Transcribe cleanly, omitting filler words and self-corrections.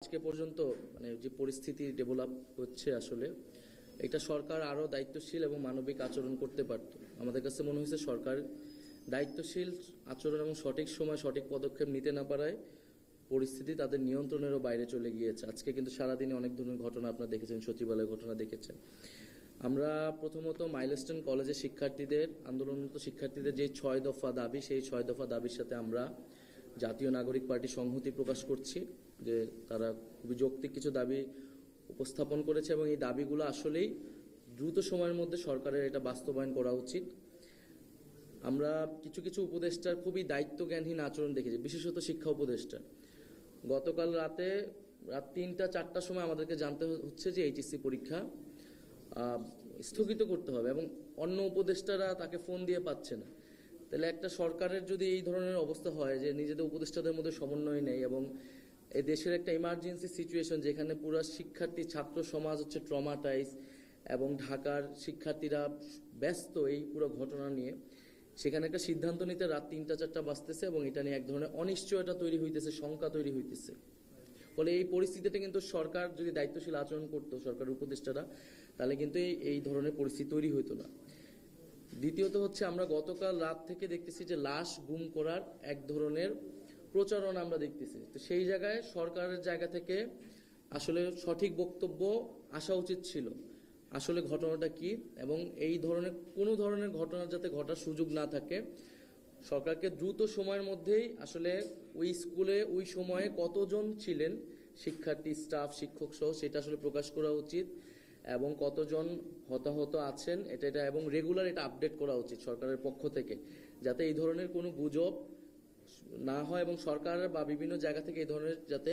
আজকে পর্যন্ত মানে যে পরিস্থিতি ডেভেলপ হচ্ছে আসলে এটা সরকার আরো দায়িত্বশীল এবং মানবিক আচরণ করতে পারত। আমাদের কাছে মনে হয়েছে সরকার দায়িত্বশীল আচরণ এবং সঠিক সময় সঠিক পদক্ষেপ নিতে না পারায় পরিস্থিতি তাদের নিয়ন্ত্রণেরও বাইরে চলে গিয়েছে। আজকে কিন্তু সারাদিনে অনেক ধরনের ঘটনা আপনারা দেখেছেন, সচিবালয়ের ঘটনা দেখেছেন। আমরা প্রথমত মাইলস্টোন কলেজের শিক্ষার্থীদের, আন্দোলনরত শিক্ষার্থীদের যে 6 দফা দাবি, সেই 6 দফা দাবির সাথে আমরা জাতীয় নাগরিক পার্টি সংহতি প্রকাশ করছি যে তারা খুবই যৌক্তিক কিছু দাবি উপস্থাপন করেছে এবং এই দাবিগুলো আসলেই দ্রুত সময়ের মধ্যে সরকারের এটা বাস্তবায়ন করা উচিত। আমরা কিছু কিছু উপদেষ্টার খুবই দায়িত্বজ্ঞানহীন আচরণ দেখেছি, বিশেষত শিক্ষা উপদেষ্টা। গতকাল রাত 3টা-4টার সময় আমাদেরকে জানতে হচ্ছে যে এইচএসসি পরীক্ষা স্থগিত করতে হবে এবং অন্য উপদেষ্টারা তাকে ফোন দিয়ে পাচ্ছে না। তাহলে একটা সরকারের যদি এই ধরনের অবস্থা হয় যে নিজেদের উপদেষ্টাদের মধ্যে সমন্বয় নেই এবং এই দেশের একটা ইমার্জেন্সি সিচুয়েশন যেখানে পুরো শিক্ষার্থী ছাত্র সমাজ হচ্ছে ট্রমাটাইজ এবং ঢাকার শিক্ষার্থীরা ব্যস্ত এই পুরো ঘটনা নিয়ে, সেখানে একটা সিদ্ধান্ত নিতে রাত 3টা-4টা বাজতেছে এবং এটা নিয়ে এক ধরনের অনিশ্চয়তা তৈরি হইতেছে, শঙ্কা তৈরি হইতেছে। ফলে এই পরিস্থিতিতে কিন্তু সরকার যদি দায়িত্বশীল আচরণ করতো, সরকারের উপদেষ্টারা, তাহলে কিন্তু এই ধরনের পরিস্থিতি তৈরি হইতো না। দ্বিতীয়ত হচ্ছে আমরা গতকাল রাত থেকে দেখতেছি যে লাশ গুম করার এক ধরনের প্রচারণা আমরা দেখতেছি। তো সেই জায়গায় সরকারের জায়গা থেকে আসলে সঠিক বক্তব্য আসা উচিত ছিল, আসলে ঘটনাটা কি এবং এই ধরনের কোনো ধরনের ঘটনা যাতে ঘটার সুযোগ না থাকে। সরকারকে দ্রুত সময়ের মধ্যেই আসলে ওই স্কুলে ওই সময়ে কতজন ছিলেন শিক্ষার্থী, স্টাফ, শিক্ষক সহ সেটা আসলে প্রকাশ করা উচিত এবং কতজন হতাহত আছেন এটা এবং রেগুলার এটা আপডেট করা উচিত সরকারের পক্ষ থেকে, যাতে এই ধরনের কোনো গুজব না হয় এবং সরকার বা বিভিন্ন জায়গা থেকে এই ধরনের যাতে